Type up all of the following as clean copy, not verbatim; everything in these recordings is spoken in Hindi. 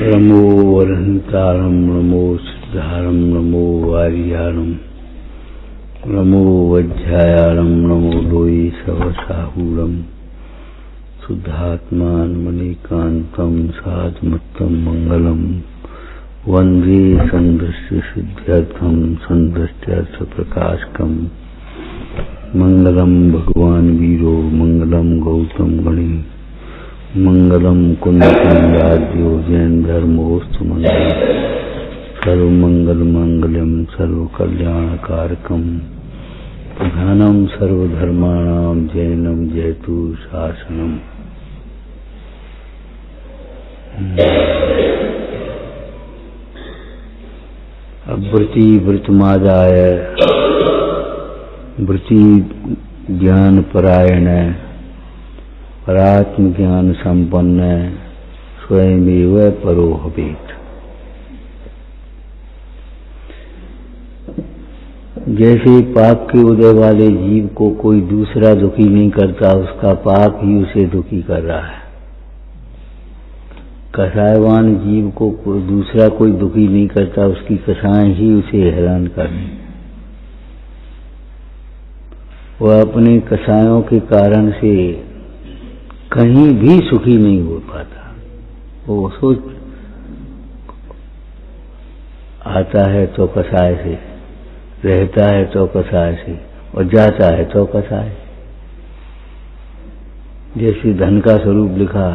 नमो वरहंतारं नमो सिद्धारं नमो वारियारं नमो वज्रायारं नमो लोई सवसाहूरं शुद्धात्मान मणिकांतं साधुमत्तं मंगलम वंदे संदृष्टि सिद्ध्यर्थम संदृष्ट्यर्थ प्रकाशकम मंगलम भगवान वीरो मंगलम गौतम गणे मंगलम कुंदकुंडाद्यो जैन धर्मोस्तु मंगलम सर्वमंगल मंगलम सर्वकल्याणकारकम प्रधानम सर्वधर्माणाम जैनम जयतु शासनम। अवृति वृतमादाय वृति ज्ञान परायण परात्म ज्ञान संपन्न स्वयमेव परो भवेत्। जैसे पाप के उदय वाले जीव को कोई दूसरा दुखी नहीं करता, उसका पाप ही उसे दुखी कर रहा है। कसायवान जीव को कोई दूसरा कोई दुखी नहीं करता, उसकी कसाएं ही उसे हैरान कर रही। वह अपने कसायों के कारण से कहीं भी सुखी नहीं हो पाता। वो सोच आता है तो कसाय से, रहता है तो कसाय से, और जाता है तो कसाय। जैसे धन का स्वरूप लिखा,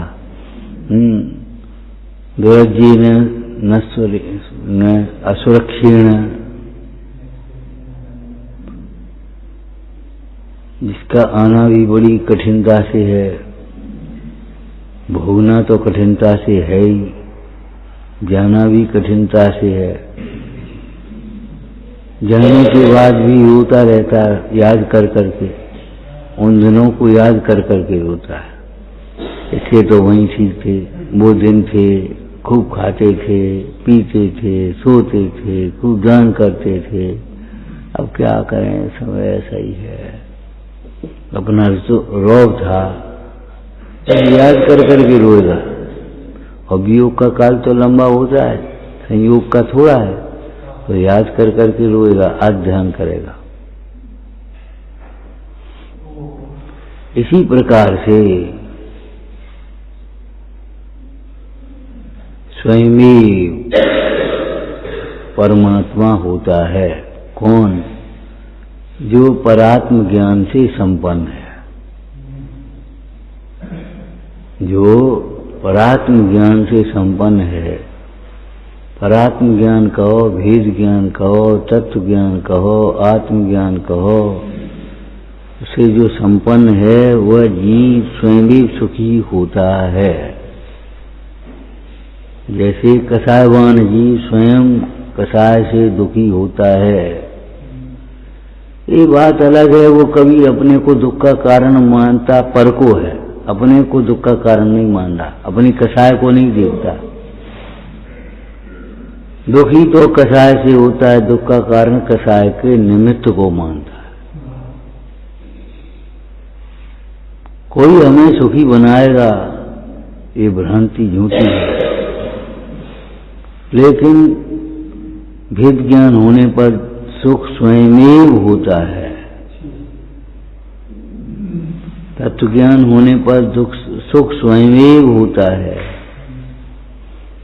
दुर्जीन न असुरक्षीण, जिसका आना भी बड़ी कठिनता से है, भोगना तो कठिनता से है ही, जाना भी कठिनता से है, जाने के बाद भी रोता रहता है याद कर करके, उन दिनों को याद कर करके रोता है। इसलिए तो वहीं ठीक थे, वो दिन थे, खूब खाते थे, पीते थे, सोते थे, खूब दान करते थे। अब क्या करें, समय ऐसा ही है। अपना रोग था, याद कर करके रोएगा। और वियोग का काल तो लंबा होता है, संयोग का थोड़ा है, तो याद कर करके रोएगा, आज ध्यान करेगा। इसी प्रकार से स्वयं परमात्मा होता है। कौन? जो परात्म ज्ञान से संपन्न है, जो परात्म ज्ञान से संपन्न है। परात्म ज्ञान कहो, भेद ज्ञान कहो, तत्व ज्ञान कहो, आत्मज्ञान कहो, उससे जो संपन्न है वह जीव स्वयं भी सुखी होता है। जैसे कसायवान जीव स्वयं कसाय से दुखी होता है। ये बात अलग है, वो कभी अपने को दुख का कारण मानता पर को है, अपने को दुख का कारण नहीं मान रहा, अपनी कसाय को नहीं देखता। दुखी तो कसाय से होता है, दुख का कारण कसाय के निमित्त को मानता है। कोई हमें सुखी बनाएगा, ये भ्रांति झूठी है। लेकिन भेद ज्ञान होने पर सुख स्वयमेव होता है, तत्व ज्ञान होने पर सुख स्वयमेव होता है,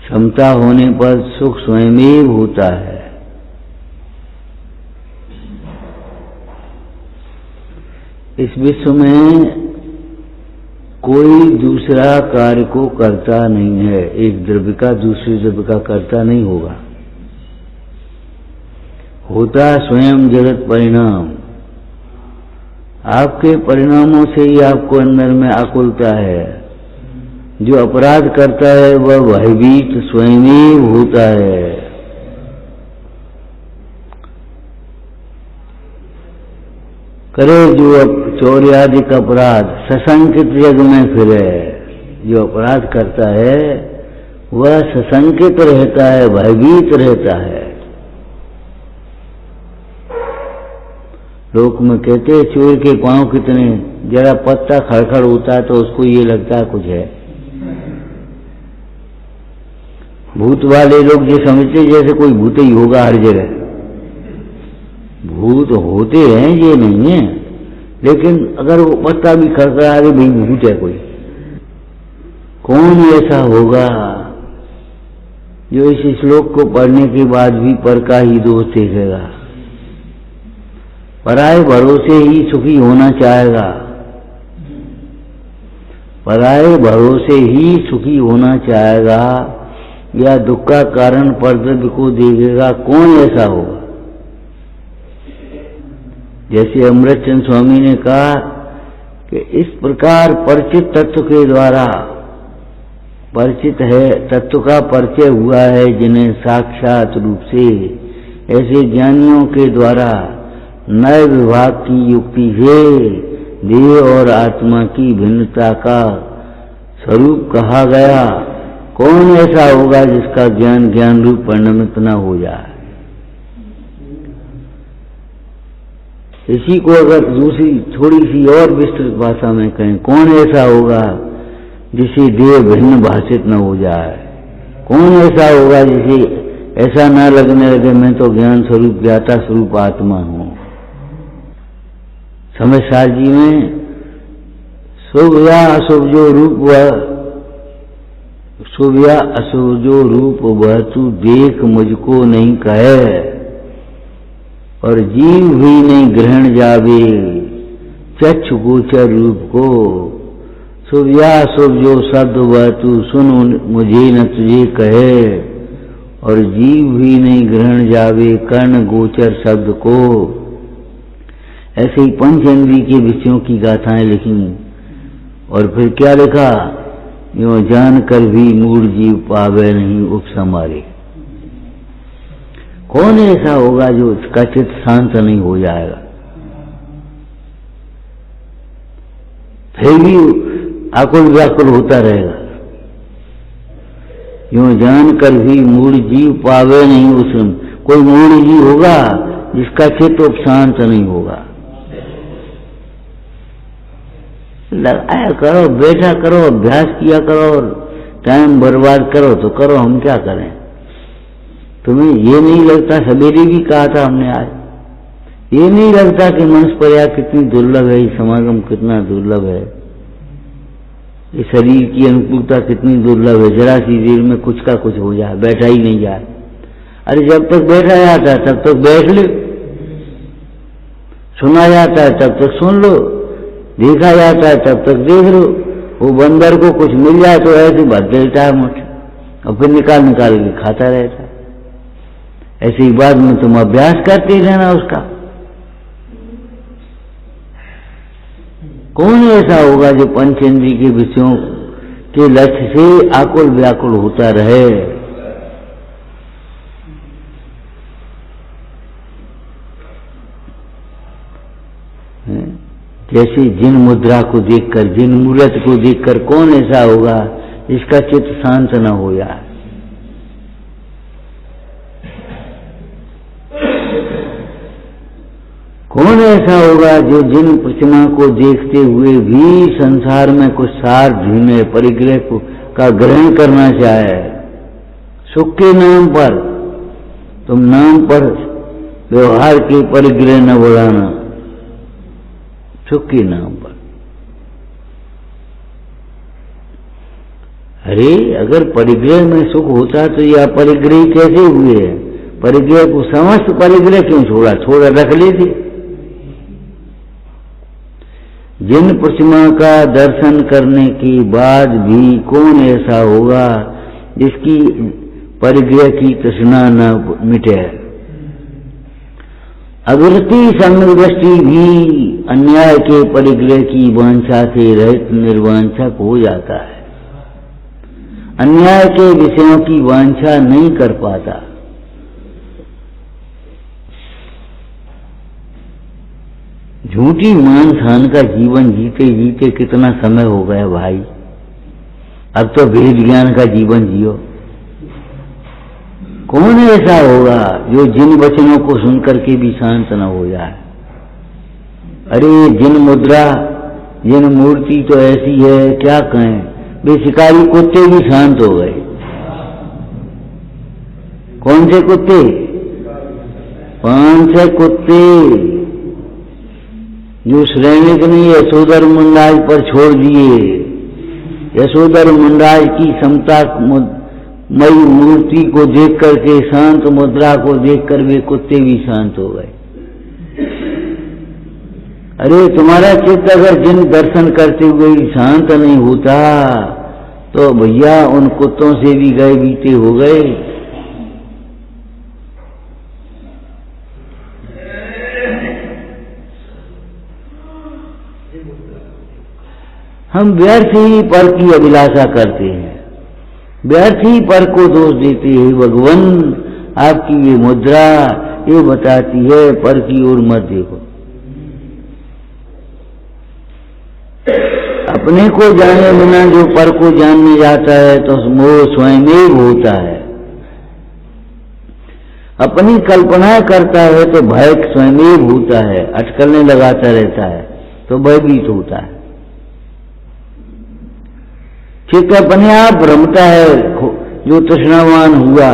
क्षमता होने पर सुख स्वयमेव होता है। इस विश्व में कोई दूसरा कार्य को करता नहीं है। एक द्रव्य का दूसरे द्रव्य का करता नहीं होगा, होता स्वयं जगत परिणाम। आपके परिणामों से ही आपको अंदर में आकुलता है। जो अपराध करता है वह भयभीत स्वयं ही होता है। करे जो चौर्याधिक अपराध सशंकित जग में फिरे। जो अपराध करता है वह सशंकित रहता है, भयभीत रहता है। लोक में कहते हैं चोर के पांव कितने, जरा पत्ता खड़खड़ होता है तो उसको ये लगता है कुछ है। भूत वाले लोग ये समझते जैसे कोई भूत ही होगा हर जगह। भूत होते हैं ये नहीं है, लेकिन अगर वो पत्ता भी खड़खड़ा रहे भाई भूत है कोई। कौन ऐसा होगा जो इस श्लोक को पढ़ने के बाद भी पर का ही दोष देखेगा, पराये भरोसे ही सुखी होना चाहेगा, पराये भरोसे ही सुखी होना चाहेगा, या दुख का कारण परद्रव्य को देखेगा। कौन ऐसा होगा? जैसे अमृतचंद स्वामी ने कहा कि इस प्रकार परिचित तत्व के द्वारा परिचित है, तत्व का परिचय हुआ है जिन्हें साक्षात रूप से, ऐसे ज्ञानियों के द्वारा नए विभाग की युक्ति से देह और आत्मा की भिन्नता का स्वरूप कहा गया। कौन ऐसा होगा जिसका ज्ञान ज्ञान रूप परिणमित न हो जाए? इसी को अगर दूसरी थोड़ी सी और विस्तृत भाषा में कहें, कौन ऐसा होगा जिसे देह भिन्न भाषित न हो जाए? कौन ऐसा होगा जिसे ऐसा न लगने लगे मैं तो ज्ञान स्वरूप ज्ञाता स्वरूप आत्मा हूं? समझदार जी में शुभ या अशुभ जो रूप वह, शुभ या अशुभ जो रूप वह तू देख मुझको नहीं कहे, और जीव भी नहीं ग्रहण जावे चक्षु गोचर रूप को। शुभ या शुभ जो शब्द वह तू सुन मुझे न तुझे कहे, और जीव भी नहीं ग्रहण जावे कर्ण गोचर शब्द को। ऐसे ही पंचेंद्रिय के विषयों की गाथाएं लिखी, और फिर क्या लिखा? यो जान कर भी मूढ़ जीव पावे नहीं उपसमारे। कौन ऐसा होगा जो इसका चित्त शांत नहीं हो जाएगा? फिर भी आकुल व्याकुल होता रहेगा। यूं जान कर भी मूढ़ जीव पावे नहीं उसमें। कोई मूढ़ जीव होगा जिसका चित्त उपशांत नहीं होगा। लगाया करो, बैठा करो, अभ्यास किया करो, टाइम बर्बाद करो तो करो, हम क्या करें? तुम्हें ये नहीं लगता, सवेरे भी कहा था हमने आज, ये नहीं लगता कि मनुष्य प्रयाग कितनी दुर्लभ है, समागम कितना दुर्लभ है, इस शरीर की अनुकूलता कितनी दुर्लभ है। जरा सी देर में कुछ का कुछ हो जाए, बैठा ही नहीं जाए। अरे जब तक बैठा जाता है तब तक बैठ लो, सुना जाता है तब तक सुन लो, देखा जाता है तब तक देख लो। वो बंदर को कुछ मिल जाए तो ऐसे भर देता है मुठ, और फिर निकाल निकाल के खाता रहता है। ऐसे ही बाद में तुम अभ्यास करते रहना उसका। कौन ऐसा होगा जो पंचेंद्रिय के विषयों के लक्ष्य से आकुल व्याकुल होता रहे? जैसे जिन मुद्रा को देखकर, जिन मूर्त को देखकर कौन ऐसा होगा जिसका चित्त शांत न हो जाए? कौन ऐसा होगा जो जिन प्रतिमा को देखते हुए भी संसार में कुछ सार ढूंढे, परिग्रह का ग्रहण करना चाहे? सुख के नाम पर तुम नाम पर व्यवहार के परिग्रह न बढ़ाना, सुख के नाम पर। अरे अगर परिग्रह में सुख होता तो यह परिग्रह कैसे हुए? परिग्रह को समस्त परिग्रह क्यों छोड़ा? छोड़ा रख लेते। जिन प्रतिमा का दर्शन करने के बाद भी कौन ऐसा होगा जिसकी परिग्रह की तृष्णा न मिटे? अविरति सम्यक दृष्टि भी अन्याय के परिग्रह की वांछा से रहित निर्वांछक हो जाता है, अन्याय के विषयों की वांछा नहीं कर पाता। झूठी मान ठान का जीवन जीते जीते कितना समय हो गया भाई। अब तो वेद ज्ञान का जीवन जियो। कौन ऐसा होगा जो जिन वचनों को सुनकर के भी शांत न हो जाए? अरे जिन मुद्रा, जिन मूर्ति तो ऐसी है, क्या कहें, वे शिकारी कुत्ते भी शांत हो गए। कौन से कुत्ते? 500 कुत्ते जो श्रेणिक ने यशोधर मुंडाज पर छोड़ दिए। यशोधर मुंडाज की समता मई मूर्ति को देख करके, शांत मुद्रा को देखकर वे कुत्ते भी शांत हो गए। अरे तुम्हारा चित्त अगर जिन दर्शन करते हुए शांत नहीं होता तो भैया उन कुत्तों से भी गए बीते हो गए। हम व्यर्थ ही पर की अभिलाषा करते हैं, व्यर्थ ही पर को दोष देते हैं। भगवान आपकी ये मुद्रा ये बताती है पर की ओर मत देखो। अपने को जाने बिना जो पर को जानने जाता है तो मोह स्वयं होता है। अपनी कल्पना करता है तो भय स्वयं होता है, अटकलने लगाता रहता है तो भयभीत होता है। चित्त अपने आप भ्रमता है। जो तृष्णावान हुआ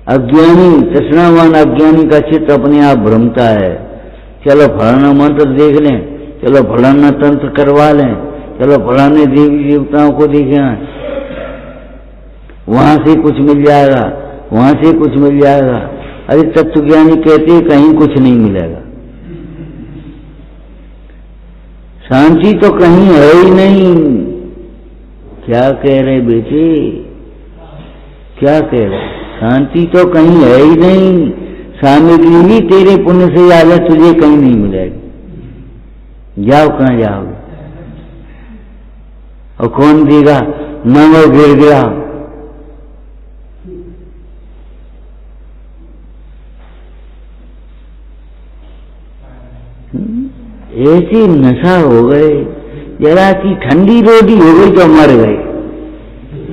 अज्ञानी, तृष्णावान अज्ञानी का चित्त अपने आप भ्रमता है। चलो फलाना मंत्र देख लें, चलो फलाना तंत्र करवा लें, चलो फलाने देवी देवताओं को देखें, वहां से कुछ मिल जाएगा, वहां से कुछ मिल जाएगा। अरे तत्वज्ञानी कहते हैं कहीं कुछ नहीं मिलेगा, शांति तो कहीं है ही नहीं। क्या कह रहे बेटे, क्या कह रहे? शांति तो कहीं है ही नहीं। सामग्री ही तेरे पुण्य से ज्यादा तुझे कहीं नहीं मिलेगी। जाओ कहाँ जाओगे? और कौन देगा? मांगो गिर गया। ऐसी नशा हो गए, जरा सी ठंडी रोटी हो गई तो मर गए।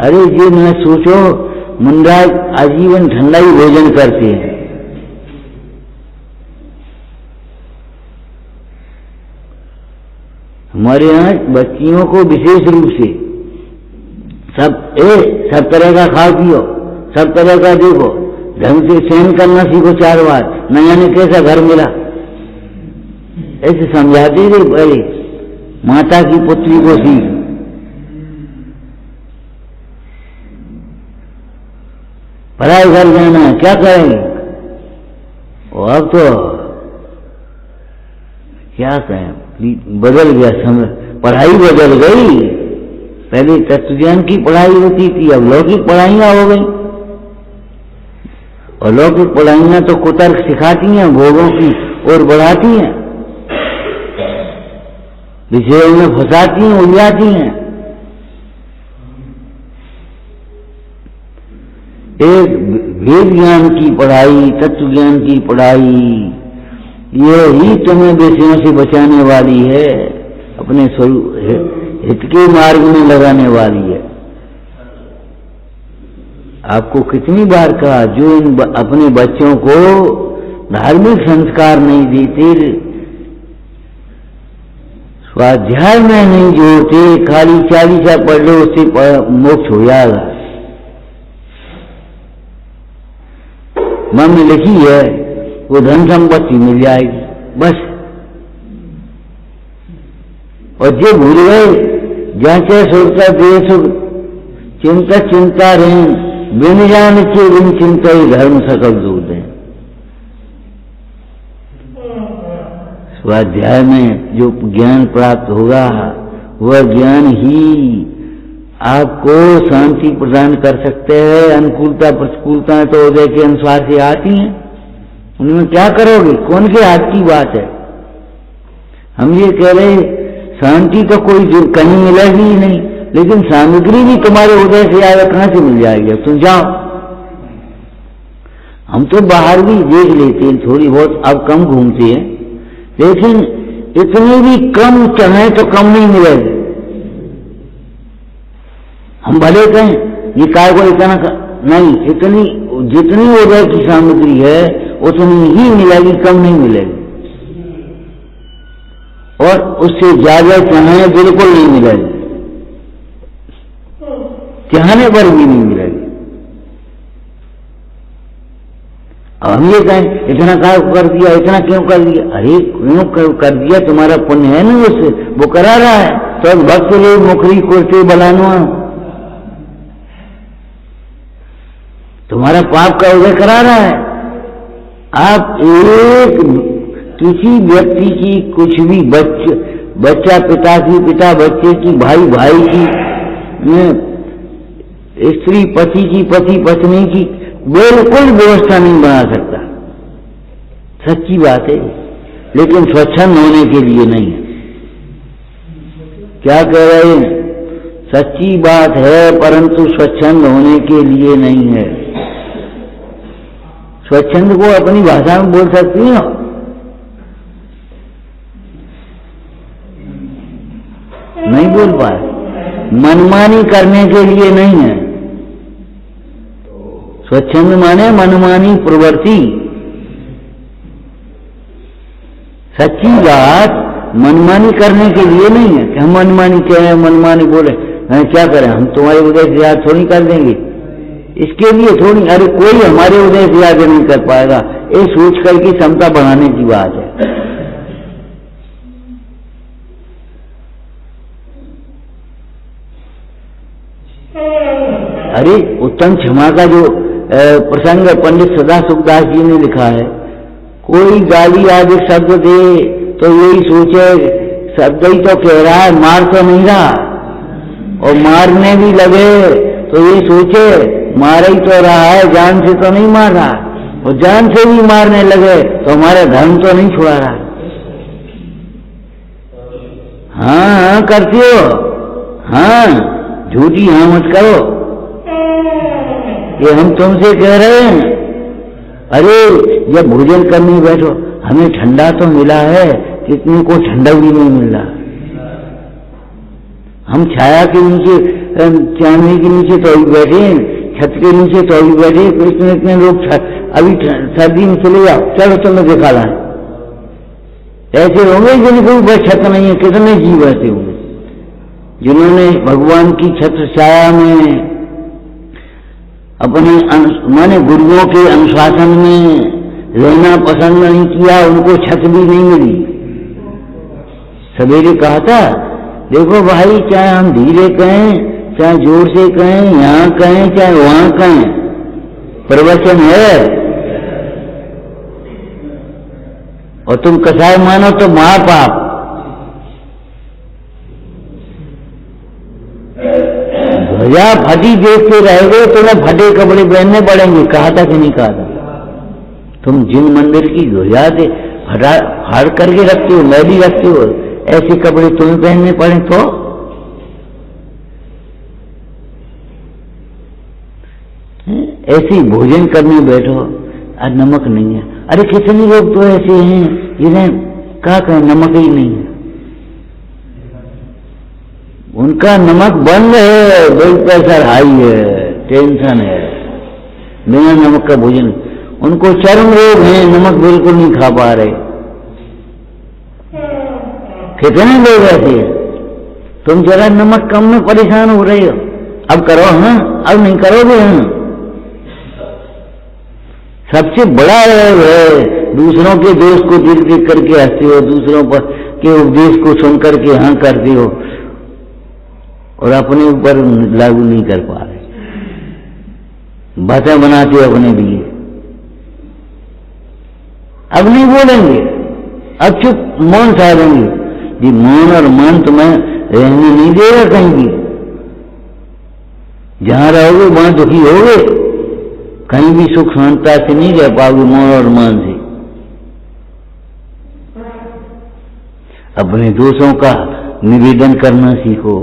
अरे ये न सोचो, मुंडा आजीवन ठंडा ही भोजन करते हैं। हमारे यहाँ बच्चियों को विशेष रूप से सब तरह का खाओ पियो, सब तरह का देखो, ढंग से सहन करना सीखो। 4 बार न जाने कैसा घर मिला, ऐसे समझाते थे पहले माता की पुत्री को सीख। पढ़ाई घर जाना है, क्या करेंगे? और अब तो क्या कहें, बदल गया समय, पढ़ाई बदल गई। पहले तत्वज्ञान की पढ़ाई होती थी, अब लौकिक पढ़ाइयां हो गई। और लौकिक पढ़ाइयां तो कुतर्क सिखाती हैं, भोगों की ओर बढ़ाती हैं, विषयों में फंसाती हैं, उलझाती हैं। एक वेद ज्ञान की पढ़ाई, तत्व ज्ञान की पढ़ाई, ये ही तुम्हें विषयों से बचाने वाली है, अपने हित के मार्ग में लगाने वाली है। आपको कितनी बार कहा, जो अपने बच्चों को धार्मिक संस्कार नहीं देते, स्वाध्याय में नहीं जोड़ते, खाली 40 पढ़ लो उससे मोक्ष हो जाएगा। मन में लिखी है वो धन संपत्ति मिल जाएगी बस। और जो भूल गए, जांचे सोचता दे सुख, चिंता चिंता रहें, बिन जान के बिन चिंता ही धर्म सकल दूध है। स्वाध्याय में जो ज्ञान प्राप्त होगा वह ज्ञान ही आपको शांति प्रदान कर सकते हैं। अनुकूलता प्रतिकूलता तो उदय के अनुसार से आती हैं, उनमें क्या करोगे? कौन के हाथ की बात है? हम ये कह रहे शांति तो कोई कहीं मिलेगी ही नहीं, लेकिन सामग्री भी तुम्हारे उदय से आएगा, कहां से मिल जाएगी? तुम जाओ। हम तो बाहर भी देख लेते हैं, थोड़ी बहुत अब कम घूमते हैं, लेकिन इतनी भी कम चाहे तो कम नहीं मिलेगी। हम भले कहें ये काय को इतना नहीं, इतनी जितनी उदय की सामग्री है उतनी ही मिलेगी, कम नहीं मिलेगी। और उससे ज्यादा चाहे बिल्कुल नहीं मिलेगी, चाहने पर भी नहीं मिलेगी। अब हम ये कहें इतना काम कर दिया, इतना क्यों कर दिया? अरे क्यों कर दिया? तुम्हारा पुण्य है ना, उससे वो करा रहा है। तो भक्त लोग मुखरी कुर्ते बलानुआ, तुम्हारा पाप का उदय करा रहा है। आप एक किसी व्यक्ति की कुछ भी बच्चा पिता की, पिता बच्चे की, भाई भाई की, स्त्री पति की, पति पत्नी की बिल्कुल व्यवस्था नहीं बना सकता। सच्ची बात है, लेकिन स्वच्छंद होने के लिए नहीं है। क्या कह रहे हैं? सच्ची बात है, परंतु स्वच्छंद होने के लिए नहीं है। स्वच्छंद को अपनी भाषा में बोल सकती हो? नहीं बोल पाए। मनमानी करने के लिए नहीं है। स्वच्छंद माने मनमानी प्रवृत्ति। सच्ची बात मनमानी करने के लिए नहीं है कि हम मनमानी कहें, मनमानी बोले। क्या करें हम? तुम्हारे उदय से याद थोड़ी कर देंगे, इसके लिए थोड़ी। अरे कोई हमारे उदय से याद नहीं कर पाएगा, ये सोच करके क्षमता बढ़ाने की बात है। अरे उत्तम क्षमा का जो प्रसंग पंडित सदा सुखदास जी ने लिखा है, कोई गाली आदि शब्द दे तो यही सोचे शब्द ही तो कह रहा है, मार तो नहीं रहा। और मारने भी लगे तो ये सोचे मार ही तो रहा है, जान से तो नहीं मार रहा। और जान से भी मारने लगे तो हमारा धर्म तो नहीं छुड़ा रहा। हाँ करती हो, हाँ झूठी हाँ मत करो, ये हम तुमसे कह रहे हैं। अरे जब भोजन करने बैठो, हमें ठंडा तो मिला है, कितने को ठंडा भी नहीं मिल रहा। हम छाया के नीचे, चांदनी के नीचे तो अभी बैठे, छत के नीचे तो अभी बैठे। इतने लोग अभी सर्दी में चले जाओ, चलो चलो दिखा लाए। ऐसे होंगे जिनको बस छत नहीं है। कितने जीव ऐसे होंगे जिन्होंने भगवान की छत्र छाया में अपने माने गुरुओं के अनुशासन में रहना पसंद नहीं किया, उनको छत भी नहीं मिली। सवेरे कहा था, देखो भाई, चाहे हम धीरे कहें, चाहे जोर से कहें, यहाँ कहें चाहे वहां कहें, प्रवचन है। और तुम कसाय मानो तो महापाप। ध्वजा फटी देखते रहेंगे, तुम्हें फटे कपड़े पहनने पड़ेंगे। कहा था कि नहीं कहा था? तुम जिन मंदिर की ध्वजा से फाड़ करके रखते हो, मैली रखते हो, ऐसे कपड़े तुम्हें पहनने पड़े तो? ऐसे भोजन करने बैठो, आज नमक नहीं है। अरे कितने लोग तो ऐसे हैं जिन्हें क्या कहें, नमक ही नहीं है। उनका नमक बंद है, ब्लड प्रेशर हाई है, टेंशन है, बिना नमक का भोजन। उनको चर्म रोग है, नमक बिल्कुल नहीं खा पा रहे। कितने लोग ऐसे हैं? तुम जरा नमक कम में परेशान हो रहे हो, अब करो। हाँ अब नहीं करोगे। हाँ सबसे बड़ा है दूसरों के दोष को देख देख करके हंसते हो, दूसरों पर के उपदेश को सुन करके हाँ करते हो और अपने ऊपर लागू नहीं कर पा रहे। बातें बनाते हो अपने लिए। अब नहीं बोलेंगे, अब चुप मौन साधेंगे। जी मौन और मान तुम्हें रहने नहीं देगा कहीं भी। जहां रहोगे वहां दुखी होगे, कहीं भी सुख शांता से नहीं रह पाओगे मौन और मान से। अपने दोषों का निवेदन करना सीखो,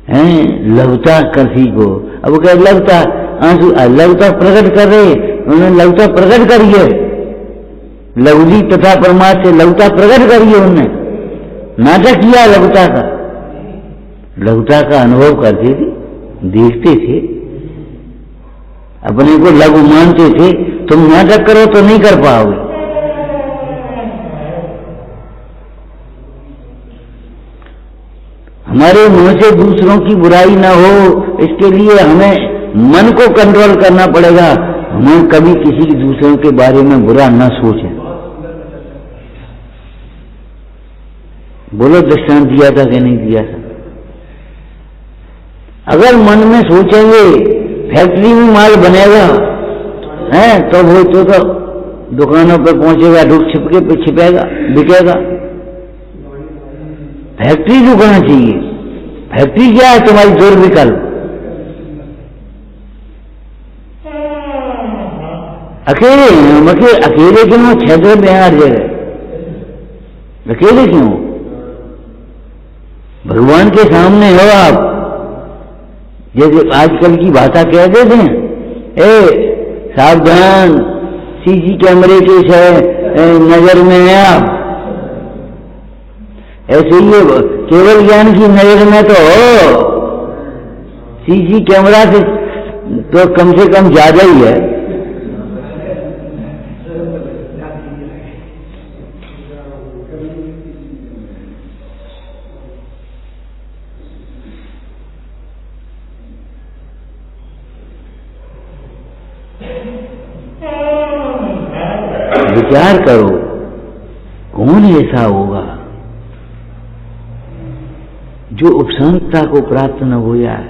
हैं लवता कर सीखो। अब क्या लवता आंसू लवता प्रकट कर रहे, उन्होंने लवता प्रकट करी है। लवजी तथा परमात्मा से लवता प्रकट करी है। उन्होंने नाटक किया लवता का अनुभव करते थे, देखते थे, अपने को लघु मानते थे। तुम नाटक करो तो नहीं कर पाओगे। हमारे मुंह से दूसरों की बुराई ना हो, इसके लिए हमें मन को कंट्रोल करना पड़ेगा। हमें कभी किसी दूसरों के बारे में बुरा ना सोचें। बोलो दृष्टांत दिया था कि नहीं दिया था? अगर मन में सोचेंगे फैक्ट्री में माल बनेगा है तो वो तो दुकानों पर पहुंचेगा, धूप छिपके पे छिपेगा, बिकेगा। फैक्ट्री जो करना चाहिए। फैक्ट्री क्या है? तुम्हारी दुर्विकल्प। अकेले अकेले क्यों? क्षेत्र में हर जगह अकेले क्यों? भगवान के सामने हो आप। जैसे आजकल की भाषा कह देते हैं, सावधान, सीसी कैमरे के नजर में है आप। ऐसे ही केवल ज्ञान की नजर में तो हो, सीसी कैमरा से तो कम से कम ज्यादा ही है। विचार करो, कौन ऐसा होगा जो उपशांतता को प्राप्त न हो जाए?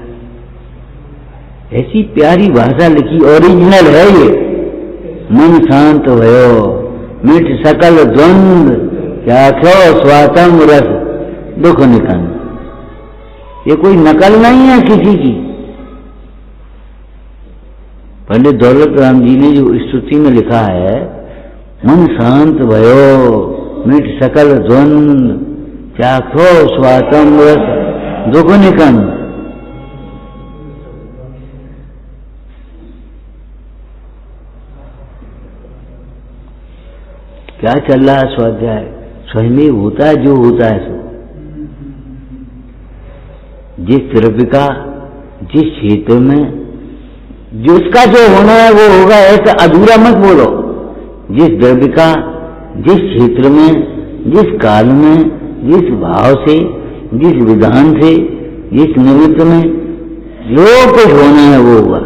ऐसी प्यारी भाषा लिखी, ओरिजिनल है ये। मन शांत भयो, मिट सकल द्वंद, क्या क्यों स्वातम रस दुख निकन। ये कोई नकल नहीं है किसी की। पंडित दौलत राम जी ने जो स्तुति में लिखा है, मन शांत भयो, मिट सकल द्वंद, चाखो स्वातम रस दुख निकन। क्या चल रहा है स्वाध्याय? स्वयं होता है जो होता है सो। जिस द्रव्य का जिस क्षेत्र में जिसका जो होना है वो होगा, ऐसा अधूरा मत बोलो। जिस द्रव्य का जिस क्षेत्र में, जिस काल में, जिस भाव से, जिस विधान से, जिस निमित्त में जो कुछ होना है वो होगा।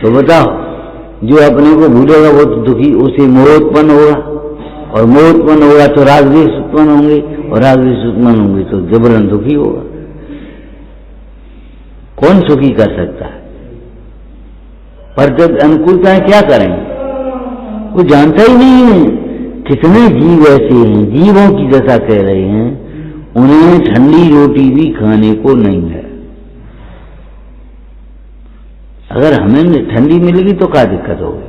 तो बताओ, जो अपने को भूलेगा वो तो दुखी, उसे मोह उत्पन्न होगा, और मोह उत्पन्न होगा तो राग द्वेष उत्पन्न होंगे, और राग द्वेष उत्पन्न होंगे तो जबरन दुखी होगा। कौन सुखी कर सकता है? पर जब अनुकूलताएं क्या करेंगे? वो जानता ही नहीं है। कितने जीव ऐसे हैं, जीवों की दशा कह रहे हैं, उन्हें ठंडी रोटी भी खाने को नहीं है। अगर हमें ठंडी मिलेगी तो क्या दिक्कत होगी?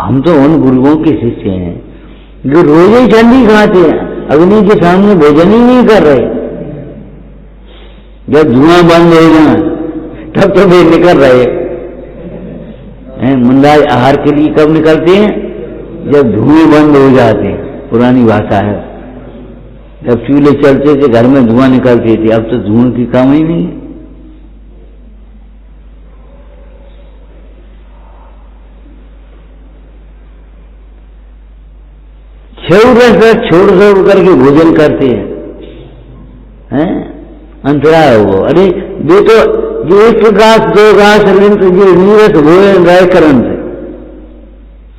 हम तो उन गुरुओं के शिष्य हैं जो रोज ही ठंडी खाते हैं, अग्नि के सामने भोजन ही नहीं कर रहे। जब धुआं बंद होगा तब तो वे निकल रहे हैं। मुंडाज आहार के लिए कब निकलते हैं? जब धुएं बंद हो जाते हैं। पुरानी भाषा है, जब चूल्हे चलते थे घर में धुआं निकलते थे, अब तो धुएं की काम ही नहीं है। छोड़ करके भोजन करते हैं, अंतराय हो। अरे ये तो जो एक घास दो घास लिंत जो नीरस भोजन राय करंत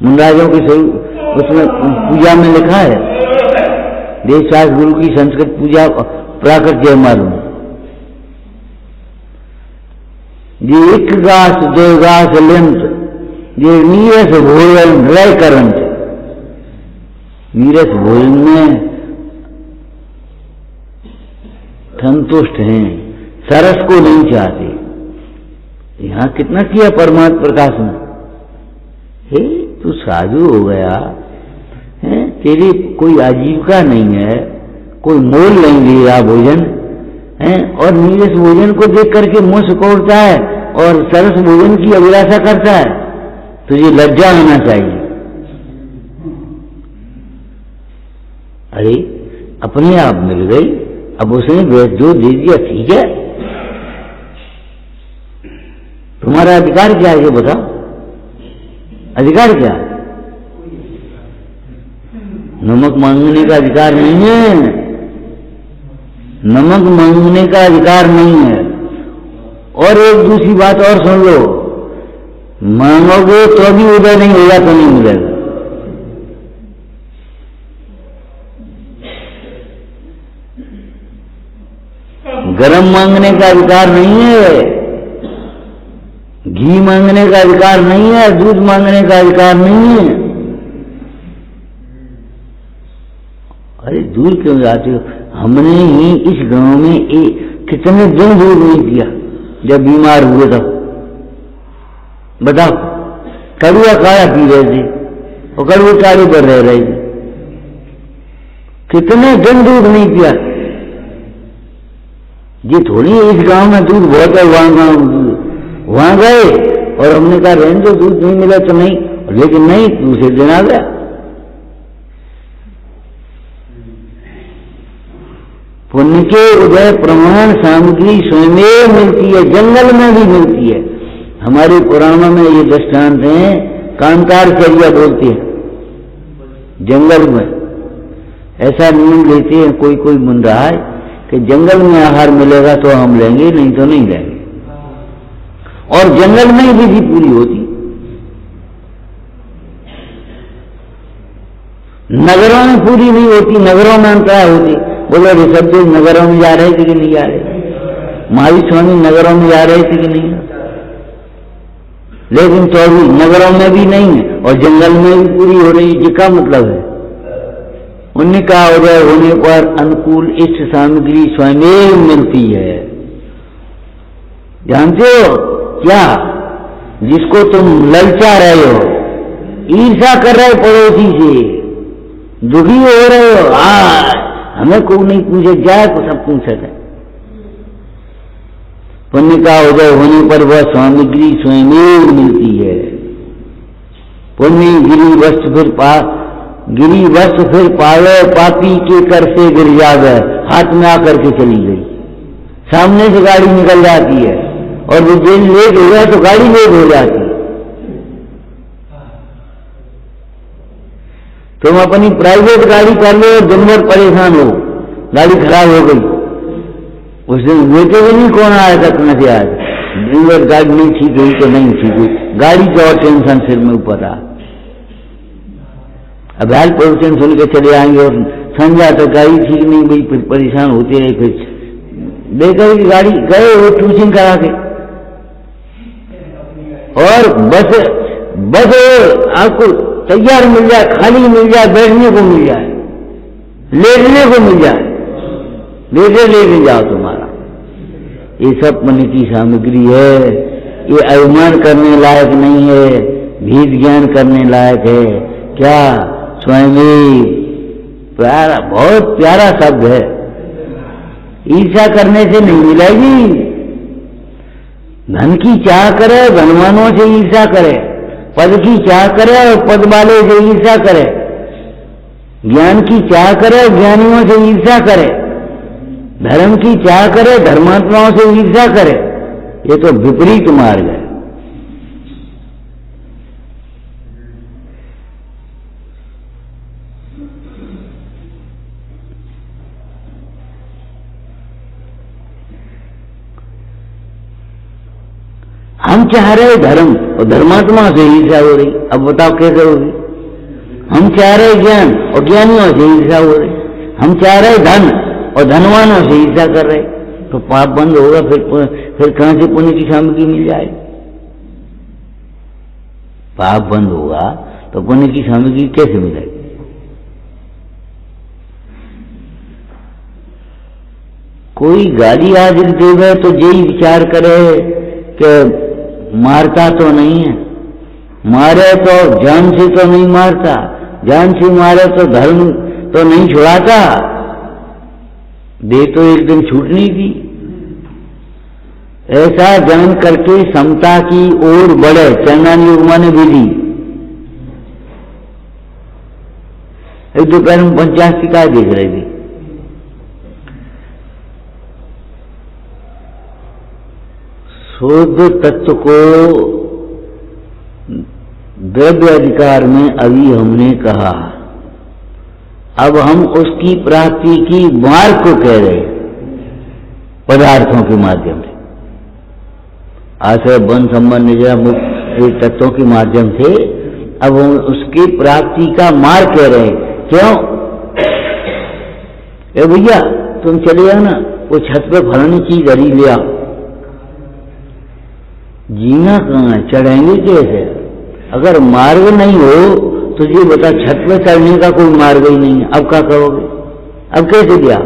मुंडाजों की सही उसमें पूजा में लिखा है। देशराज गुरु की संस्कृत पूजा प्राकृत जय मालूम। ये एक घास दो घास लिंत जो नीरस भोजन राय करंत। नीरस भोजन में संतुष्ट हैं, सरस को नहीं चाहते। यहां कितना किया परमात्मा प्रकाश में, हे तू साधु हो गया है, तेरी कोई आजीविका नहीं है, कोई मोल नहीं दे रहा भोजन है, और नीरस भोजन को देख करके मुंह सिकोड़ता है और सरस भोजन की अभिलाषा करता है। तुझे लज्जा आना चाहिए। अरे अपने आप मिल गई, अब उसने जो दे दिया ठीक है। तुम्हारा अधिकार क्या है ये बताओ? अधिकार क्या? नमक मांगने का अधिकार नहीं है। नमक मांगने का अधिकार नहीं है। और एक दूसरी बात और सुन लो, मांगोगे तो भी उदय नहीं होगा तो नहीं मिलेगा। गरम मांगने का अधिकार नहीं है, घी मांगने का अधिकार नहीं है, दूध मांगने का अधिकार नहीं है। अरे दूर क्यों जाते हो? हमने ही इस गांव में कितने दिन दूर नहीं किया जब बीमार हुए तब। बताओ, कड़ुआ काढ़ा पी रहे थे और कड़ुए काढ़े पर रह रहे थे, कितने दिन दूध नहीं पिया। ये थोड़ी इस गांव में दूध बहुत है, वहां गए और हमने कहा रहने दो, दूध नहीं मिला तो नहीं, लेकिन नहीं, दूसरे दिन आ गया। पुण्य के उदय प्रमाण सामग्री स्वयं मिलती है, जंगल में भी मिलती है। हमारे पुराणों में ये दृष्टांत है, कांतार चर्या बोलते हैं। जंगल में ऐसा नियम देते हैं कोई कोई बन रहा है कि जंगल में आहार मिलेगा तो हम लेंगे, नहीं तो नहीं लेंगे। और जंगल में ही विधि पूरी होती, नगरों में पूरी नहीं होती, नगरों में अंतराय होती। बोलो ऋषभ देव नगरों में जा रहे थे कि नहीं जा रहे? महावीर स्वामी नगरों में जा रहे थे कि नहीं? लेकिन तो अभी नगरों में भी नहीं है और जंगल में भी पूरी हो रही है। क्या मतलब है? उनका उदय होने पर अनुकूल इष्ट सामग्री स्वयं मिलती है। जानते हो क्या? जिसको तुम ललचा रहे हो, ईर्ष्या कर रहे हो पड़ोसी से, दुखी हो रहे हो, हमें कोई नहीं पूछे जाए तो सब पूछे है। पुण्य का उदय होने पर वह सामग्री स्वयं मिलती है। पुण्य गिरी वस्तु फिर पावे, पापी के कर से गिर जावे, हाथ में आकर के चली गई। सामने से गाड़ी निकल जाती है और वो जेल लेट हो गया तो गाड़ी लेट हो जाती है। तुम अपनी प्राइवेट गाड़ी कर लो, दिन भर परेशान हो, गाड़ी खराब हो गई, उस दिन बेटे भी नहीं कौन आया था तुम्हें से आज, दिन भर गाड़ी नहीं ठीक हुई तो नहीं ठीक हुई, गाड़ी का और टेंशन सिर में ऊपर आ। अब हेल्थ पोजिशन सुन के चले आएंगे और समझा तो गाड़ी ठीक नहीं हुई, फिर परेशान होते रहे। फिर देखकर की गाड़ी गए वो ट्यूशन करा के, और बस आपको तैयार मिल जाए, खाली मिल जाए, बैठने को मिल जाए, लेटने को मिल जाए, लेटे जाओ तुम्हारा। ये सब पुण्य की सामग्री है। ये अभिमान करने लायक नहीं है, भीत ज्ञान करने लायक है। क्या? स्वयं प्यारा, बहुत प्यारा शब्द है। ईर्ष्या करने से नहीं मिलेगी। धन की चाह करे, धनवानों से ईर्ष्या करे, पद की चाह करे और पद वाले से ईर्ष्या करे, ज्ञान की चाह करे, ज्ञानियों से ईर्ष्या करे, धर्म की चाह करे, धर्मात्माओं से ईर्ष्या करे। ये तो विपरीत मार्ग है। हम चाह रहे धर्म और धर्मात्मा से ईर्ष्या हो रही। अब बताओ कैसे होगी? हम चाह रहे ज्ञान और ज्ञानियों से ईर्ष्या हो रही। हम चाह रहे धन और धनवानों से ईर्ष्या कर रहे, तो पाप बंद होगा। फिर कहां से पुण्य की सामग्री मिल जाएगी? पाप बंद होगा तो पुण्य की सामग्री कैसे मिलेगी? कोई गाली आदि देवे तो यही विचार करे कि मारता तो नहीं है, मारे तो जान से तो नहीं मारता, जान से मारे तो धर्म तो नहीं छुड़ाता, दे तो एक दिन छूटनी थी। ऐसा जान करके समता की ओर बढ़े। चंद्रानी उपमा ने विधि एक दोपहर में 50 शिकायत देख रहे थे। शुद्ध तत्व को द्रव्य अधिकार में अभी हमने कहा, अब हम उसकी प्राप्ति की मार्ग को कह रहे हैं। पदार्थों के माध्यम से, आश्रय वन संबंध निजरा मुक्त तत्वों के माध्यम से अब हम उसकी प्राप्ति का मार्ग कह रहे हैं। क्यों? ए भैया तुम चले जाओ ना, वो छत पे फलानी चीज धरी ले आओ। जीना कहाँ है, चढ़ेंगे कैसे? अगर मार्ग नहीं हो तो ये बता, छत पे चढ़ने का कोई मार्ग ही नहीं है, अब क्या करोगे? अब कैसे दिया?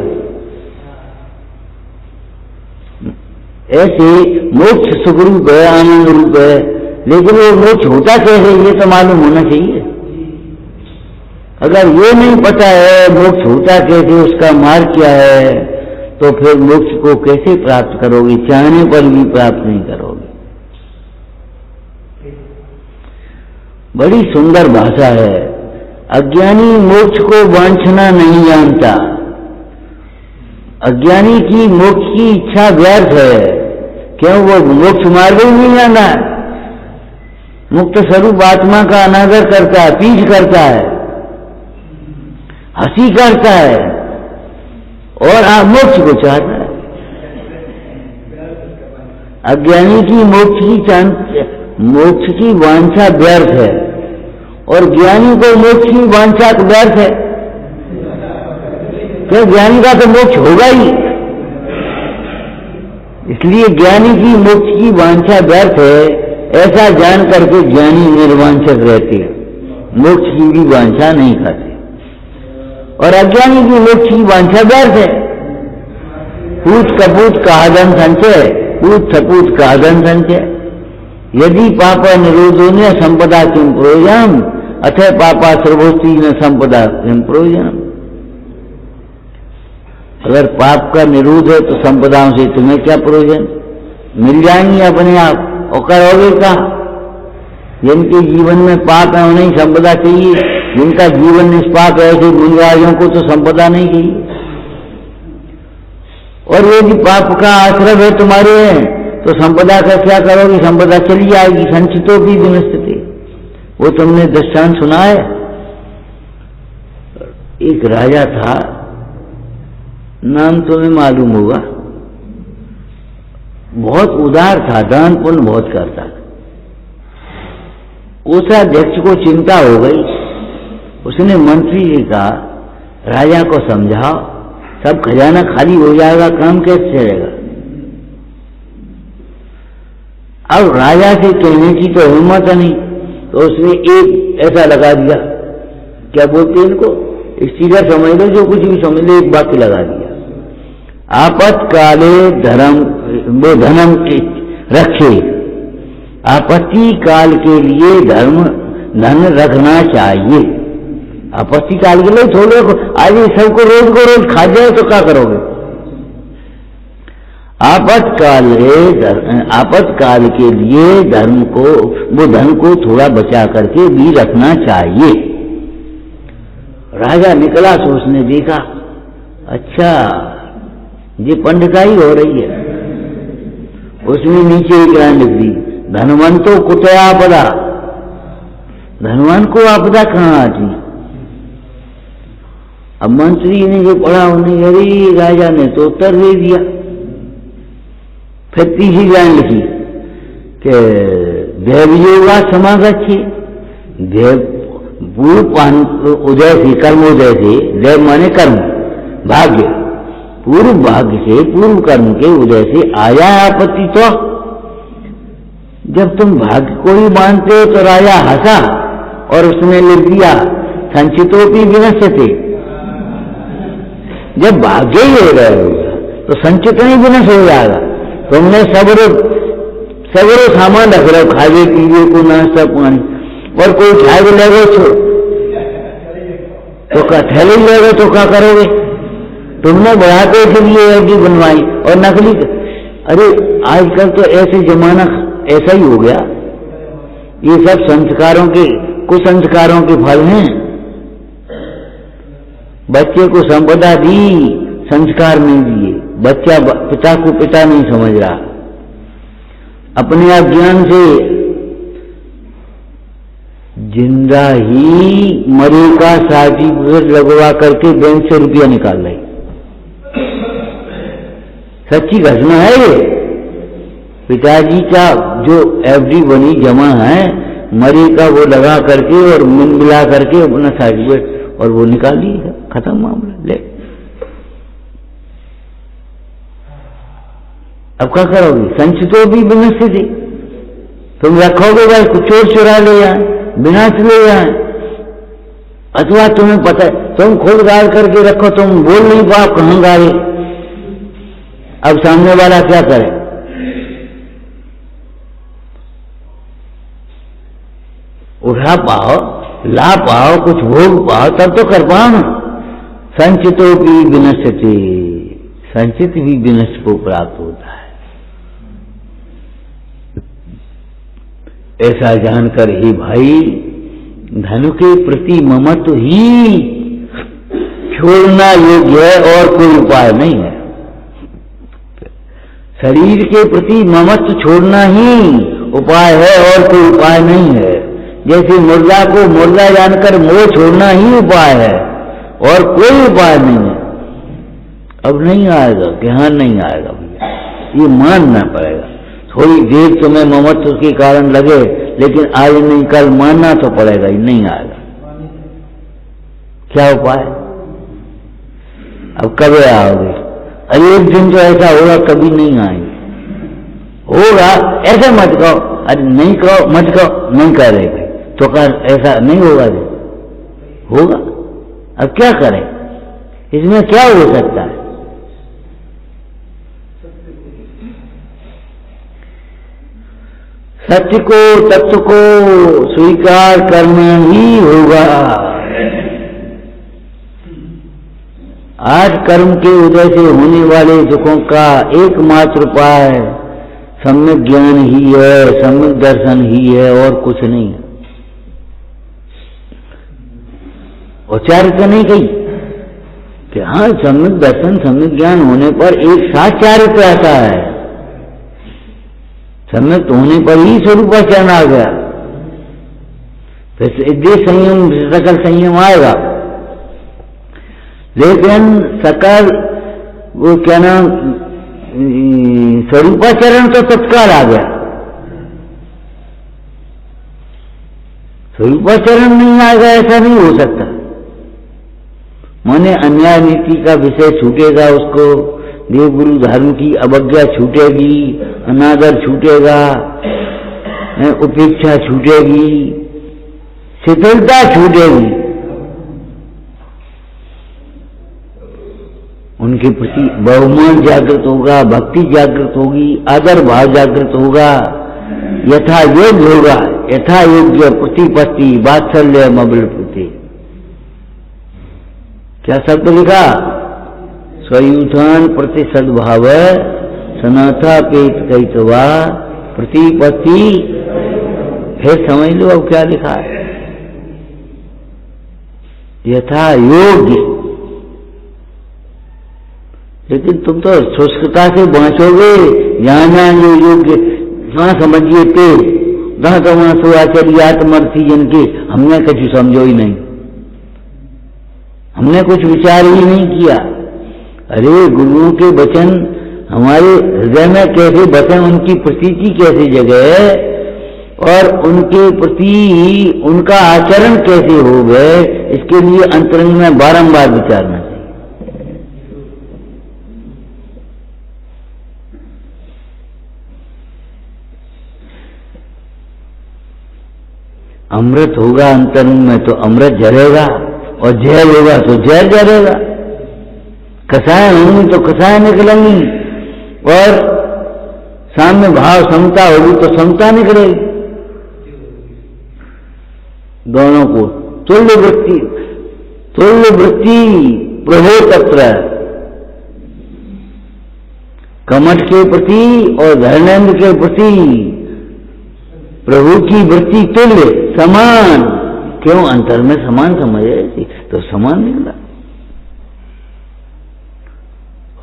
ऐसे मोक्ष सुख रूप है, आनंद रूप है, लेकिन वो मोक्ष होता कैसे ये तो मालूम होना चाहिए। अगर ये नहीं पता है मोक्ष होता कैसे, उसका मार्ग क्या है, तो फिर मोक्ष को कैसे प्राप्त करोगे? चाहने पर भी प्राप्त नहीं करोगे। बड़ी सुंदर भाषा है। अज्ञानी मोक्ष को वांछना नहीं जानता। अज्ञानी की मोक्ष की इच्छा व्यर्थ है। क्यों? वो मोक्ष मार्ग ही नहीं जाना है। मुक्त स्वरूप आत्मा का अनादर करता है, पीछ करता है, हंसी करता है और मोक्ष को चाहता है। अज्ञानी की मोक्ष की वांछा व्यर्थ है और ज्ञानी को मोक्ष की वांछा व्यर्थ है। क्या? ज्ञानी का तो मोक्ष होगा ही, इसलिए ज्ञानी की मोक्ष की वांछा व्यर्थ है। ऐसा जान करके ज्ञानी निर्वांछक रहते हैं, मोक्ष की भी वांछा नहीं करते। और अज्ञानी की मोक्ष की वांछा व्यर्थ है। पूत कपूत काहदन संचय, पूत थपूत काहदन संचय। यदि पापा निरोधो न संपदा किम प्रयोजनम, अथ पापा सर्वोस्ती न संपदा किम प्रयोजनम। अगर पाप का निरोध है तो संपदाओं से तुम्हें क्या प्रयोजन? मिल जाएंगी अपने आप, और करोगे क्या? जिनके जीवन में पाप है उन्हें संपदा चाहिए, जिनका जीवन निष्पाप है ऐसे मुनिराजों को तो संपदा नहीं चाहिए। और यदि पाप का आश्रय है तुम्हारे तो संपदा का क्या करोगे? संपदा चली जाएगी। संचितो भी विनष्टते, वो तुमने दृष्टांत सुना है। एक राजा था, नाम तुम्हें मालूम होगा, बहुत उदार था, दान पुण्य बहुत करता था। उस अध्यक्ष को चिंता हो गई। उसने मंत्री से कहा, राजा को समझाओ, सब खजाना खाली हो जाएगा, काम कैसे चलेगा? अब राजा से कहने की तो हिम्मत नहीं, तो उसने एक ऐसा लगा दिया, क्या बोलते हैं इनको, स्टीकर समझ लो, जो कुछ भी समझ लो, एक वाक्य लगा दिया, आपत्काले धर्म वो धर्म रखे। आपत्ति काल के लिए धन रखना चाहिए। आपत्ति काल के लिए थोड़े आज सबको रोज को रोज खा जाए तो क्या करोगे? आपातकाल के लिए धन को थोड़ा बचा करके भी रखना चाहिए। राजा निकला तो उसने देखा, अच्छा ये पंडिताई हो रही है। उसने नीचे एक लाइन लिख दी, धनवंतो कुतया आपदा। धनवान को आपदा कहाँ आती? अब मंत्री ने जो पढ़ा उन्हें, अरे राजा ने तो उत्तर दे दिया। फिर तीसरी लाइन लिखी कि दैवयोगा समागच्छे। पूर्व उदय से, कर्मोदय से, दैव माने कर्म, भाग्य, पूर्व भाग्य से, पूर्व कर्म के उदय से आया आपत्ति। तो जब तुम भाग्य को ही मानते हो तो राजा हंसा और उसने लिख दिया, संचितोपि विनश्यते। जब भाग्य ही हो रहा होगा तो संचित नहीं विनष्ट हो जाएगा। तुमने सगरो सामान रख रहे हो, खाए पीने को, नाश्ता पानी, और कोई उठा के ले गए तो थैली ले गए तो क्या करोगे? तुमने बढ़ाते के लिए ऐसी बनवाई और नकली। अरे आजकल तो ऐसे जमाना ऐसा ही हो गया। ये सब संस्कारों के, कुसंस्कारों के फल हैं। बच्चे को संपदा दी, संस्कार नहीं दिए, बच्चा पिता को पिता नहीं समझ रहा। अपने अज्ञान से जिंदा ही मरे का सर्टिफिकेट लगवा करके बैंक से रुपया निकाल रही। सच्ची घटना है ये। पिताजी का जो एफडी बनी जमा है मरी का वो लगा करके और मिला करके अपना सर्टिफिकेट और वो निकाल ली, खत्म मामला। ले अब क्या करोगे? संचितो भी विनश्यति, तुम रखोगे भाई कुछ चोर चुरा ले जाए, विनाश ले जाए, अथवा तुम्हें पता है तुम खुद गाड़ करके रखो, तुम बोल नहीं पाओ कहां गाड़े, अब सामने वाला क्या करे? उठा पाओ, ला पाओ, कुछ भोग पाओ तब तो कर पाओ ना। संचितो भी विनश्यति, संचित भी विनष्ट को प्राप्त होता है। ऐसा जानकर ही भाई धन के प्रति ममत्व ही छोड़ना योग्य है और कोई उपाय नहीं है। शरीर के प्रति ममत्व छोड़ना ही उपाय है और कोई उपाय नहीं है। जैसे मुर्दा को मुर्दा जानकर मोह छोड़ना ही उपाय है और कोई उपाय नहीं है। अब नहीं आएगा, ज्ञान नहीं आएगा भैया, ये मानना पड़ेगा। थोड़ी देर तुम्हें ममत्व के कारण लगे, लेकिन आज नहीं कल मानना तो पड़ेगा ही, नहीं आएगा। क्या उपाय? अब कब आओगे? अरे एक दिन तो ऐसा होगा कभी नहीं आएंगे। होगा, ऐसा मत कहो, अरे नहीं कहो, मत कहो, नहीं कह रहे भाई तो कर, ऐसा नहीं होगा जी, होगा। अब क्या करें? इसमें क्या हो सकता है? सत्य को, तत्व को स्वीकार करना ही होगा। आज कर्म के उदय से होने वाले दुखों का एकमात्र उपाय सम्यक ज्ञान ही है, सम्यक दर्शन ही है और कुछ नहीं है। औचारिता नहीं कही कि हाँ सम्यक दर्शन सम्यक ज्ञान होने पर एक साथ चारित्र आता है, सम्यक होने पर ही स्वरूपाचरण आ गया, फिर देश संयम सकल संयम आएगा। लेकिन सकल वो क्या नाम स्वरूपाचरण तो तत्काल आ गया, स्वरूपाचरण नहीं आएगा ऐसा नहीं हो सकता। माने अन्याय नीति का विषय छूटेगा, उसको देव गुरु धर्म की अवज्ञा छूटेगी, अनादर छूटेगा, उपेक्षा छूटेगी, शिथिलता छूटेगी, उनके प्रति बहुमान जागृत होगा, भक्ति जागृत होगी, आदर भाव जागृत होगा, यथा योग्य होगा, यथा योग्य प्रतिपत्ति वात्सल्य मबल प्रति। क्या शब्द लिखा? स्वयूथान प्रति सद्भाव सनाथा पेट कैतवा प्रतिपत्ति। फिर समझ लो अब क्या लिखा है, यथा योग्य। लेकिन तुम तो शुष्कता से बांचोगे, जहां जहां जो योग्य वहां समझिए पे जहां तो वहां सुआचर्यात्मर्थी जिनके हमने कुछ समझो ही नहीं, हमने कुछ विचार ही नहीं किया। अरे गुरुओं के वचन हमारे हृदय में कैसे बसे, उनकी प्रतीति कैसे जगे और उनके प्रति उनका आचरण कैसे हो गए, इसके लिए अंतरंग में बारंबार विचारना चाहिए। अमृत होगा अंतरंग में तो अमृत जरेगा, और जहर होगा तो जहर जरेगा। कसाय होंगी तो कसाय निकलेंगी, और सामने भाव समता होगी तो समता निकलेगी। दोनों को तुल्य वृत्ति प्रभो तत्र, कमठ के प्रति और धर्मेंद्र के प्रति प्रभु की वृत्ति तुल्य समान। क्यों? अंतर में समान समझे तो समान निकला।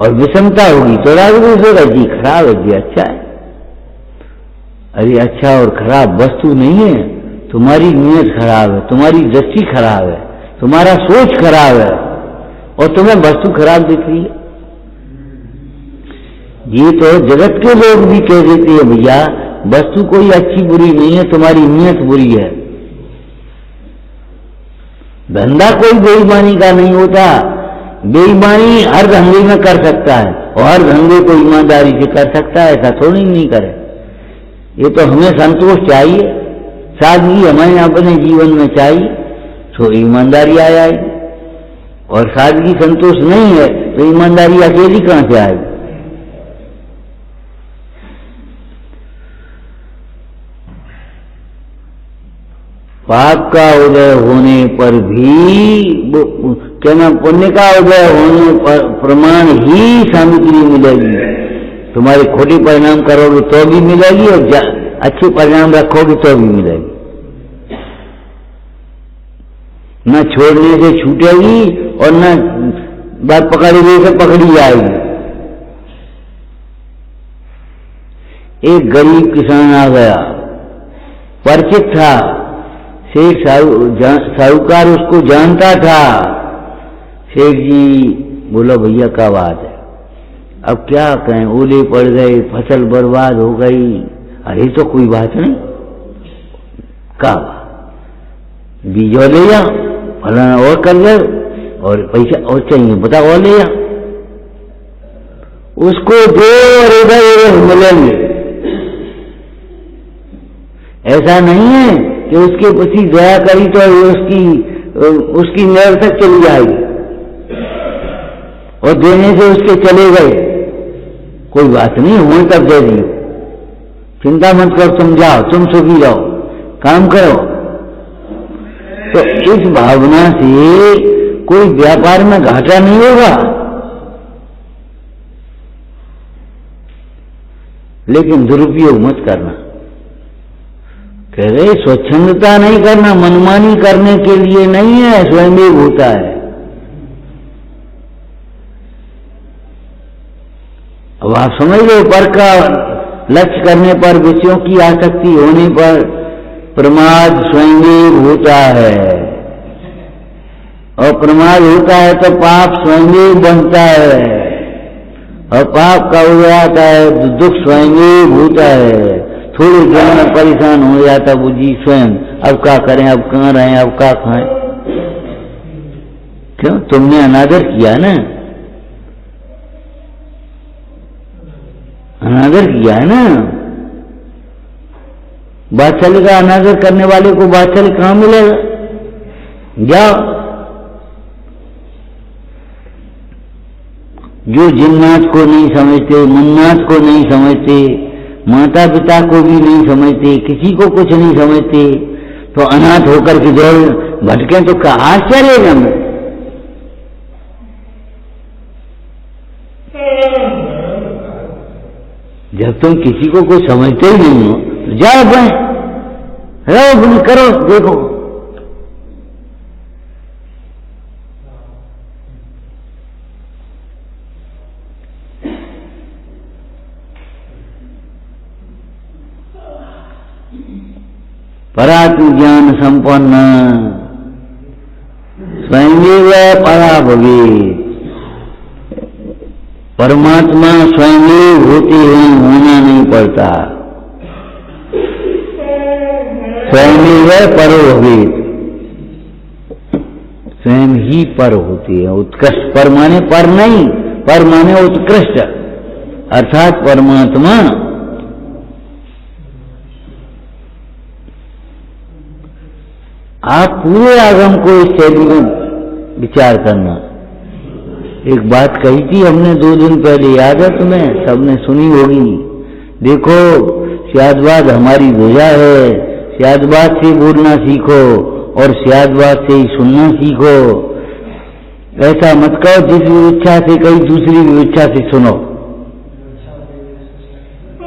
और विषमता होगी तो राग होगा, जी खराब है जी अच्छा है। अरे अच्छा और खराब वस्तु नहीं है, तुम्हारी नीयत खराब है, तुम्हारी दृष्टि खराब है, तुम्हारा सोच खराब है और तुम्हें वस्तु खराब दिख रही है। ये तो जगत के लोग भी कह देते हैं भैया वस्तु कोई अच्छी बुरी नहीं है, तुम्हारी नीयत बुरी है। धंधा कोई बेईमानी का नहीं होता, बेईमानी हर धंधे में कर सकता है और हर धंधे को ईमानदारी से कर सकता है, ऐसा थोड़ी नहीं करे। ये तो हमें संतोष चाहिए, सादगी हमें अपने जीवन में चाहिए, तो ईमानदारी आएगी। और सादगी संतोष नहीं है तो ईमानदारी अकेली कहां से आएगी? पाप का उदय होने पर भी कहना पुण्य का उदय होने पर प्रमाण ही सामग्री मिलेगी। तुम्हारे खोटे परिणाम करोगे तो भी मिलेगी और अच्छे परिणाम रखोगे तो भी मिलेगी। न छोड़ने से छूटेगी और न बात पकड़ी गई से पकड़ी जाएगी। एक गरीब किसान आ गया, परिचित था, सेठ साहूकार उसको जानता था। सेठ जी बोला भैया क्या बात है? अब क्या कहें, ओले पड़ गए, फसल बर्बाद हो गई। अरे तो कोई बात नहीं, क्या बीज और ले जाओ, फलाना और कर लो, और पैसा और चाहिए बता और ले जाओ। उसको दो और इधर मिलेंगे। ऐसा नहीं है कि उसके पति दया करी तो उसकी नहर तक चली जाएगी और देने से उसके चले गए। कोई बात नहीं, हुए तब दे दियो, चिंता मत करो, तुम जाओ, तुम सुखी रहो, काम करो। तो इस भावना से कोई व्यापार में घाटा नहीं होगा। लेकिन दुरुपयोग मत करना। कह रहे स्वच्छंदता नहीं करना, मनमानी करने के लिए नहीं है, स्वयं ही होता है। अब आप समझ लो, पर का लक्ष्य करने पर, विषयों की आसक्ति होने पर प्रमाद स्वयं होता है, और प्रमाद होता है तो पाप स्वयं बनता है, और पाप का हो जाता है तो दुख स्वयं होता है। थोड़े दिन में परेशान हो जाता वो जी स्वयं, अब क्या करें, अब कहाँ रहें, अब क्या खाएं। क्यों? तुमने अनादर किया ना, अनादर किया है ना। बादशाह का अनादर करने वाले को बादशाह कहां मिलेगा? जाओ। जो जिन्नाथ को नहीं समझते, मुन्नाथ को नहीं समझते, माता पिता को भी नहीं समझते, किसी को कुछ नहीं समझते, तो अनाथ होकर के दौड़ भटके तो क्या आश्चर्य है हमें। जब तुम किसी को कोई समझते ही नहीं हो तो जाओ अपने रहो, अपने करो, देखो। परात्म ज्ञान संपन्न स्वयं परा भवे। परमात्मा स्वयं होते हैं, होना नहीं पड़ता। स्वयं परो भवेत्, स्वयं ही पर होती है। उत्कृष्ट पर माने पर नहीं, पर माने उत्कृष्ट, अर्थात परमात्मा आप पूरे आगम को इस शैली में विचार करना। एक बात कही थी हमने 2 दिन पहले, याद है तुम्हें? सबने सुनी होगी। देखो, सियादबाद हमारी ध्वजा है, सियादबाद से बोलना सीखो और सियादबाद से ही सुनना सीखो। ऐसा मत कहो जिस इच्छा से कहीं दूसरी इच्छा से सुनो।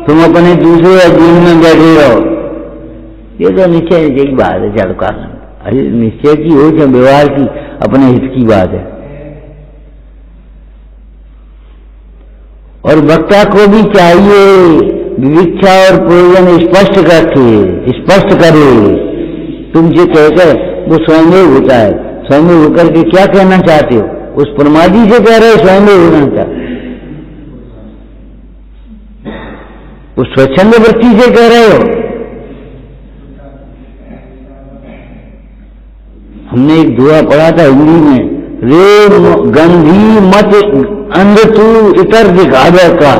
तुम अपने दूसरे अधीन में बैठे रहो। ये तो निश्चय की बात है, चलो कारण। अरे निश्चय की हो या व्यवहार की, अपने हित की बात है। और वक्ता को भी चाहिए विविक्षा और प्रयोजन स्पष्ट करे। तुम जो कहकर वो स्वयं होता है, स्वयं होकर के क्या कहना चाहते हो? उस प्रमादी से कह रहे हो स्वयं होना चाहते। वो स्वच्छंद वृत्ति से कह रहे हो। हमने एक दुआ पढ़ा था हिंदी में, रे गंधी मत अंध तू इतर दिखावे का।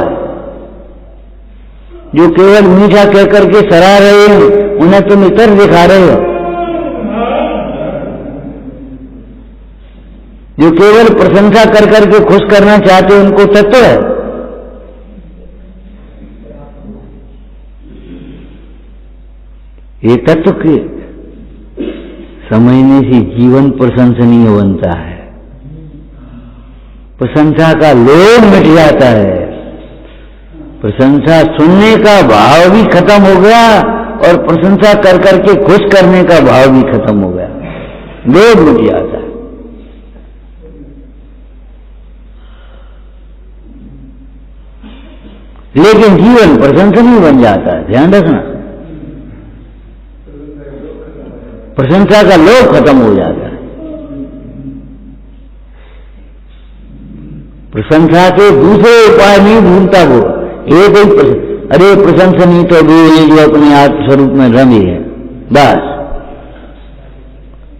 जो केवल मीठा कह करके सराह रहे हैं उन्हें तुम इतर दिखा रहे हो। जो केवल प्रशंसा कर करके खुश करना चाहते हो उनको तत्व है। ये तत्व के समझने से जीवन प्रशंसनीय बनता है। प्रशंसा का लोभ मिट जाता है। प्रशंसा सुनने का भाव भी खत्म हो गया और प्रशंसा कर करके खुश करने का भाव भी खत्म हो गया, लोभ मिट जाता है। लेकिन जीवन प्रशंसनीय बन जाता है, ध्यान रखना। प्रशंसा का लोभ खत्म हो जाता है। प्रशंसा के दूसरे उपाय नहीं ढूंढता वो, एक ही अरे प्रशंसनीय तो भी है जो अपने आत्म स्वरूप में रमे है, बस।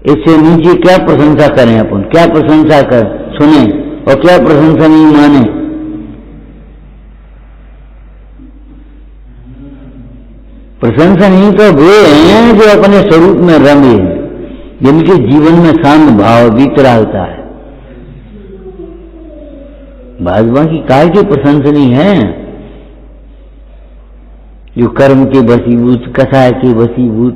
इससे नीचे क्या प्रशंसा करें अपन, क्या प्रशंसा कर सुने और क्या प्रशंसनीय माने। प्रशंसनीय तो वे हैं जो अपने स्वरूप में रमे हैं, जिनके जीवन में शांत भाव वितरागता है। भाजपा की काय के प्रशंसनीय हैं जो कर्म के वशीभूत, कसाय के वशीभूत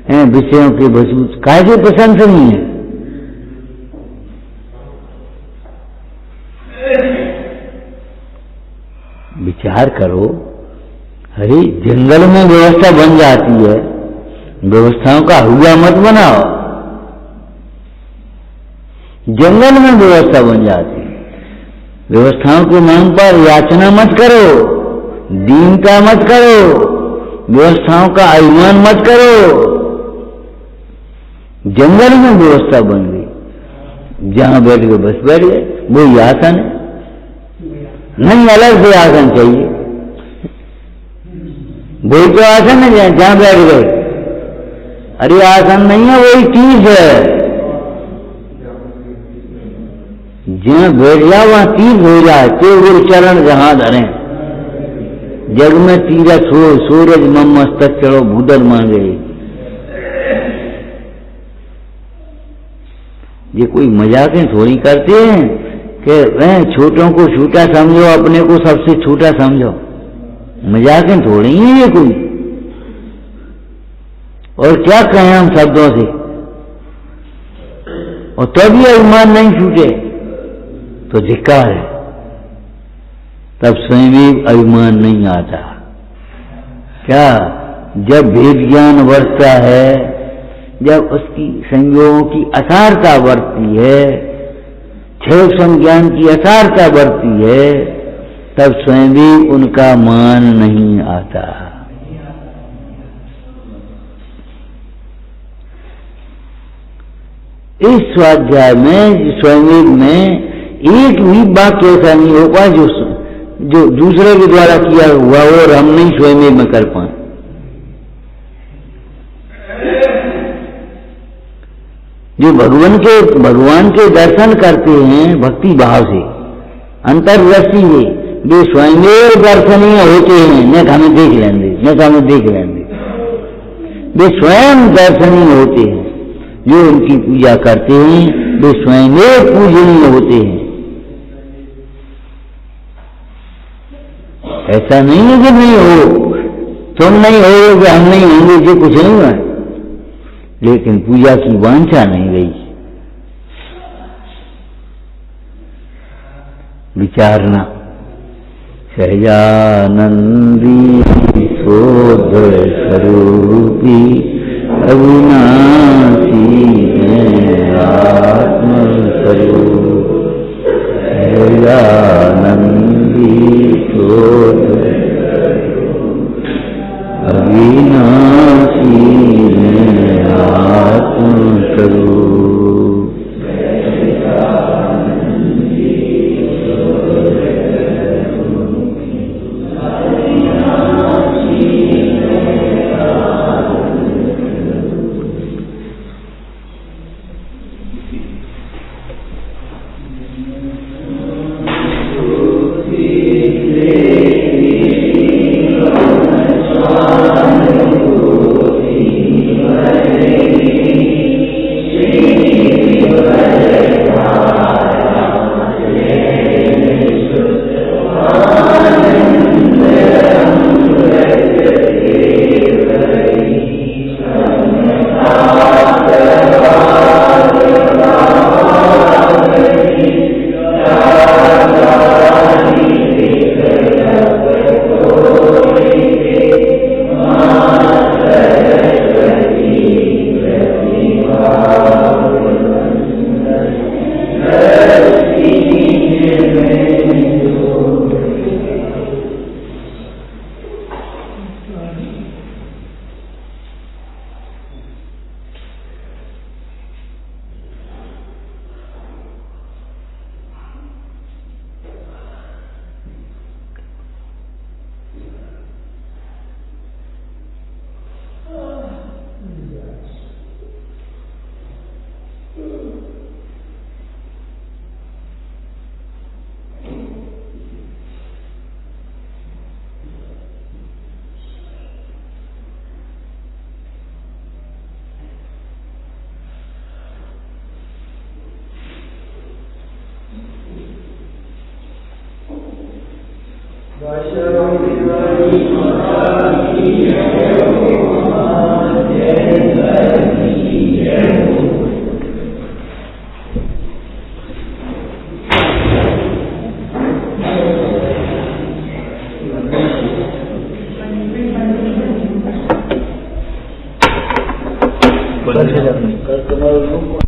हैं, विषयों के वशीभूत, काय के प्रशंसनीय है। विचार करो, अरे जंगल में व्यवस्था बन जाती है, व्यवस्थाओं का हुआ मत बनाओ। जंगल में व्यवस्था बन जाती है, व्यवस्थाओं की मांग पर याचना मत करो, दीनता मत करो, व्यवस्थाओं का अभिमान मत करो। जंगल में व्यवस्था बन गई, जहां बैठ गए बस बैठ गए, वही आसन है, नहीं अलग से आसन चाहिए, वही तो आसन है जहां बैठ गए। अरे आसन नहीं है, वही चीज है, जहां बैठ जाओ वहां तीर्थ हो जाए। तो गुरु चरण जहां धरे, जग में तीरथ हो, सूरज मम मस्तक चढ़ो भूदर मांगे। ये कोई मजाकें थोड़ी करते हैं कि वह छोटों को छोटा समझो, अपने को सबसे छोटा समझो। मजाकें थोड़ी हैं ये कोई। और क्या कहें हम शब्दों से, और तभी अभिमान नहीं छूटे तो धिक्कार है, तब स्वयं भी अभिमान नहीं आता। क्या जब भेद ज्ञान बढ़ता है, जब उसकी संयोगों की असारता बढ़ती है, क्षय संज्ञान की असारता बढ़ती है, तब स्वयं भी उनका मान नहीं आता। इस स्वाध्याय में स्वयं में एक भी वाक्य ऐसा नहीं होगा जो दूसरे के द्वारा किया हुआ हो और हम नहीं स्वयं में कर पाए। जो भगवान के दर्शन करते हैं भक्ति भाव से, अंतर्दृष्टि से, वे स्वयं दर्शनीय होते हैं, न हमें देख लेंगे, न हमें देख लेंगे। वे स्वयं दर्शनीय होते हैं, जो उनकी पूजा करते हैं वे स्वयं पूजनीय होते हैं। ऐसा नहीं है कि नहीं हो, तुम नहीं हो कि हम नहीं होंगे, जो कुछ नहीं हुआ, लेकिन पूजा की वांछा नहीं रही। विचारना, सहजानंदी शोध स्वरूपी अविनाशी है आत्म स्वरूप। सहजानंदी शोध अविनाशी है आत्म स्वरूप। कस्टमर